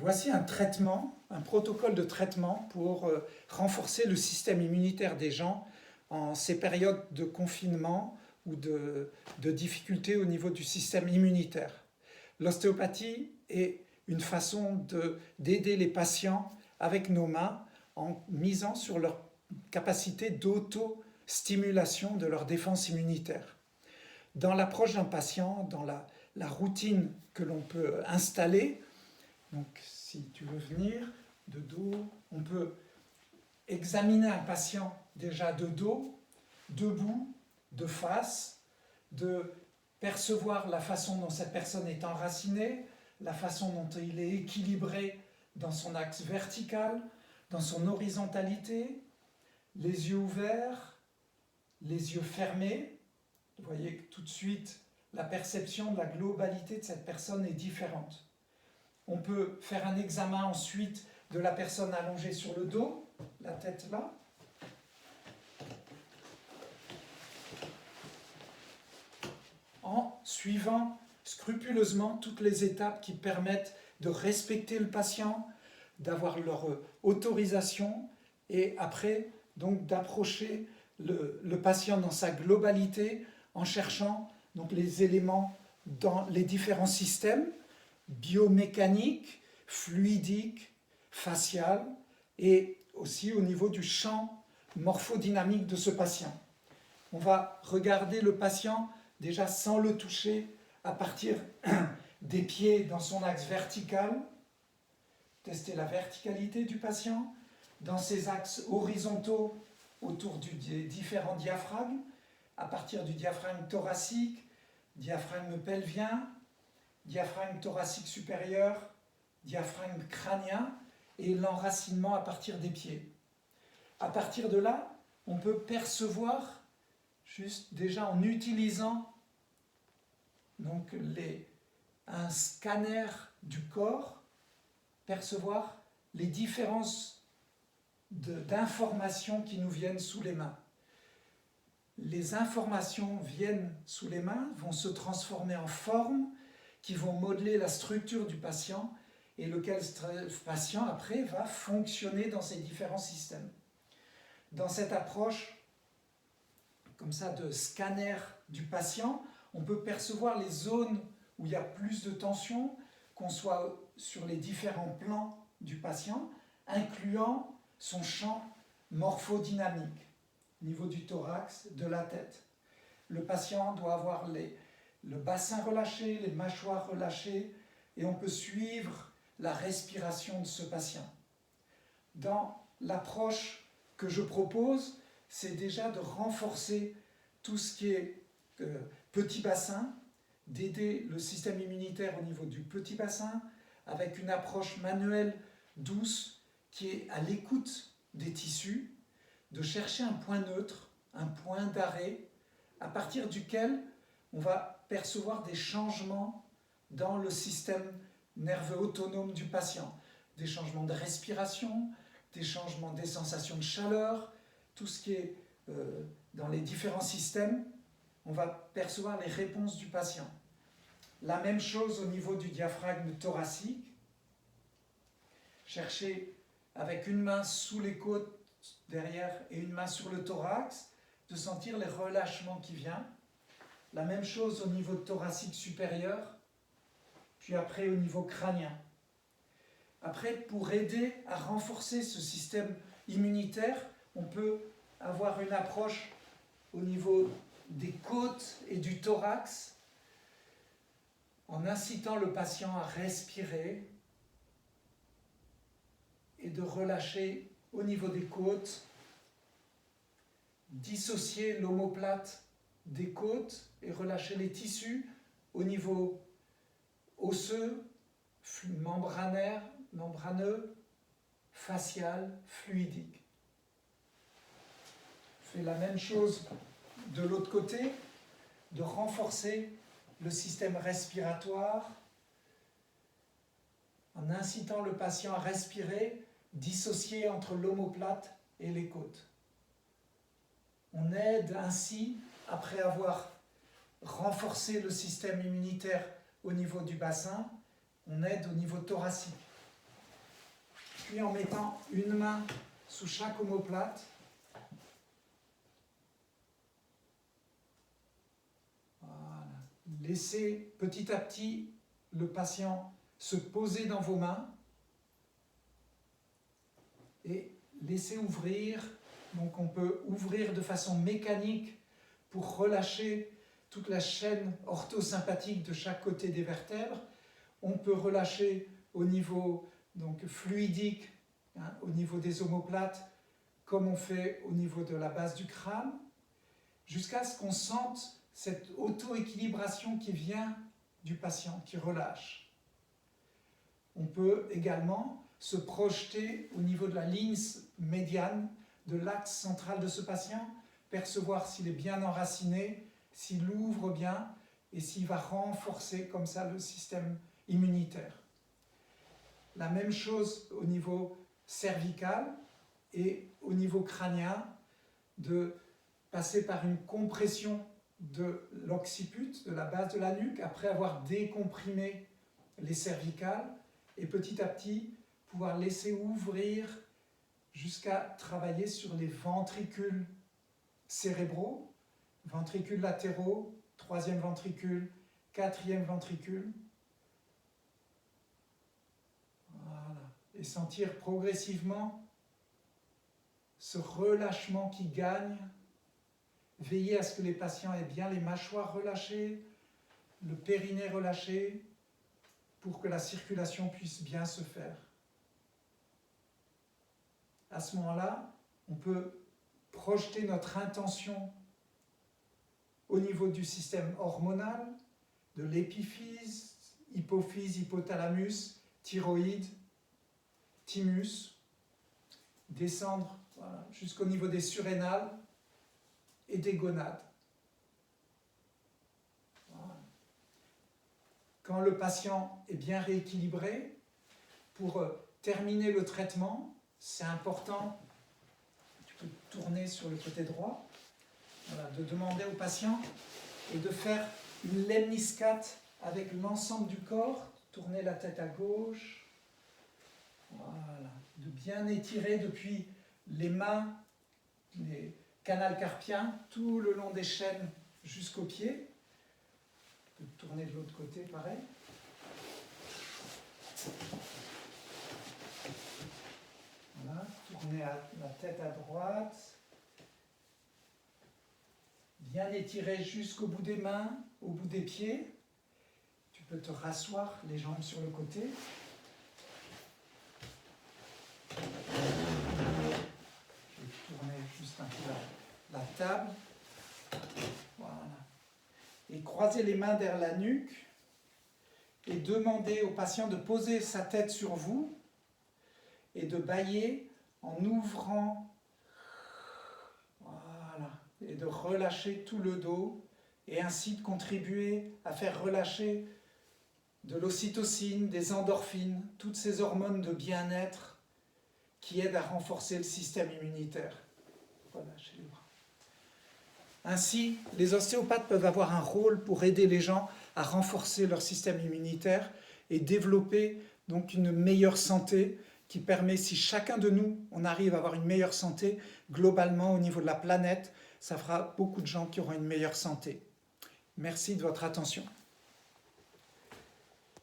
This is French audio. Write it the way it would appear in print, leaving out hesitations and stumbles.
Voici un traitement, un protocole de traitement pour renforcer le système immunitaire des gens en ces périodes de confinement ou de difficultés au niveau du système immunitaire. L'ostéopathie est une façon d'aider les patients avec nos mains en misant sur leur capacité d'auto-stimulation de leur défense immunitaire. Dans l'approche d'un patient, dans la routine que l'on peut installer, donc si tu veux venir de dos, on peut examiner un patient déjà de dos, debout, de face, de percevoir la façon dont cette personne est enracinée, la façon dont il est équilibré dans son axe vertical, dans son horizontalité, les yeux ouverts, les yeux fermés. Vous voyez que tout de suite, la perception de la globalité de cette personne est différente. On peut faire un examen ensuite de la personne allongée sur le dos, la tête là. En suivant scrupuleusement toutes les étapes qui permettent de respecter le patient, d'avoir leur autorisation et après donc d'approcher le patient dans sa globalité en cherchant donc les éléments dans les différents systèmes biomécaniques, fluidiques, faciales et aussi au niveau du champ morphodynamique de ce patient. On va regarder le patient déjà sans le toucher à partir des pieds dans son axe vertical, tester la verticalité du patient, dans ses axes horizontaux autour des différents diaphragmes, à partir du diaphragme thoracique, diaphragme pelvien, diaphragme thoracique supérieur, diaphragme crânien et l'enracinement à partir des pieds. À partir de là, on peut percevoir, juste déjà en utilisant donc un scanner du corps, percevoir les différences d'informations qui nous viennent sous les mains. Les informations viennent sous les mains, vont se transformer en formes qui vont modeler la structure du patient et lequel patient après va fonctionner dans ces différents systèmes. Dans cette approche comme ça de scanner du patient, on peut percevoir les zones où il y a plus de tension, qu'on soit sur les différents plans du patient, incluant son champ morphodynamique, au niveau du thorax, de la tête. Le patient doit avoir le bassin relâché, les mâchoires relâchées, et on peut suivre la respiration de ce patient. Dans l'approche que je propose, c'est déjà de renforcer tout ce qui est petit bassin, d'aider le système immunitaire au niveau du petit bassin, avec une approche manuelle douce qui est à l'écoute des tissus, de chercher un point neutre, un point d'arrêt, à partir duquel on va percevoir des changements dans le système nerveux autonome du patient, des changements de respiration, des changements des sensations de chaleur, tout ce qui est dans les différents systèmes, on va percevoir les réponses du patient. La même chose au niveau du diaphragme thoracique. Chercher avec une main sous les côtes derrière et une main sur le thorax, de sentir les relâchements qui viennent. La même chose au niveau thoracique supérieur, puis après au niveau crânien. Après, pour aider à renforcer ce système immunitaire, on peut avoir une approche au niveau des côtes et du thorax, en incitant le patient à respirer et de relâcher au niveau des côtes, dissocier l'omoplate des côtes et relâcher les tissus au niveau osseux, membraneux, facial, fluidique. Je fais la même chose de l'autre côté, de renforcer le système respiratoire en incitant le patient à respirer, dissocier entre l'omoplate et les côtes. On aide ainsi, après avoir renforcé le système immunitaire au niveau du bassin, on aide au niveau thoracique. puis en mettant une main sous chaque omoplate. Voilà. Laissez petit à petit le patient se poser dans vos mains et laissez ouvrir. Donc on peut ouvrir de façon mécanique pour relâcher toute la chaîne orthosympathique de chaque côté des vertèbres. On peut relâcher au niveau donc, fluidique, au niveau des omoplates, comme on fait au niveau de la base du crâne, jusqu'à ce qu'on sente cette auto-équilibration qui vient du patient, qui relâche. On peut également se projeter au niveau de la ligne médiane, de l'axe central de ce patient, percevoir s'il est bien enraciné, s'il ouvre bien et s'il va renforcer comme ça le système immunitaire. La même chose au niveau cervical et au niveau crânien, de passer par une compression de l'occiput, de la base de la nuque, après avoir décomprimé les cervicales, et petit à petit pouvoir laisser ouvrir jusqu'à travailler sur les ventricules cérébraux, ventricules latéraux, troisième ventricule, quatrième ventricule. Voilà. Et sentir progressivement ce relâchement qui gagne. Veillez à ce que les patients aient bien les mâchoires relâchées, le périnée relâché, pour que la circulation puisse bien se faire. À ce moment-là, on peut projeter notre intention au niveau du système hormonal, de l'épiphyse, hypophyse, hypothalamus, thyroïde, thymus, descendre voilà, jusqu'au niveau des surrénales et des gonades. Voilà. Quand le patient est bien rééquilibré, pour terminer le traitement, c'est important, tu peux tourner sur le côté droit, voilà, de demander au patient et de faire une lemniscate avec l'ensemble du corps, tourner la tête à gauche, voilà, de bien étirer depuis les mains, les canals carpiens, tout le long des chaînes jusqu'aux pieds. Tu peux tourner de l'autre côté, pareil. Voilà, tourner la tête à droite. Bien étirer jusqu'au bout des mains, au bout des pieds. Tu peux te rasseoir, les jambes sur le côté. Je vais tourner juste un peu la table. Voilà. Et croiser les mains derrière la nuque et demander au patient de poser sa tête sur vous et de bâiller en ouvrant. Voilà. Et de relâcher tout le dos et ainsi de contribuer à faire relâcher de l'ocytocine, des endorphines, toutes ces hormones de bien-être qui aident à renforcer le système immunitaire. Relâchez les bras. Ainsi, les ostéopathes peuvent avoir un rôle pour aider les gens à renforcer leur système immunitaire et développer donc une meilleure santé qui permet, si chacun de nous, on arrive à avoir une meilleure santé, globalement au niveau de la planète, ça fera beaucoup de gens qui auront une meilleure santé. Merci de votre attention.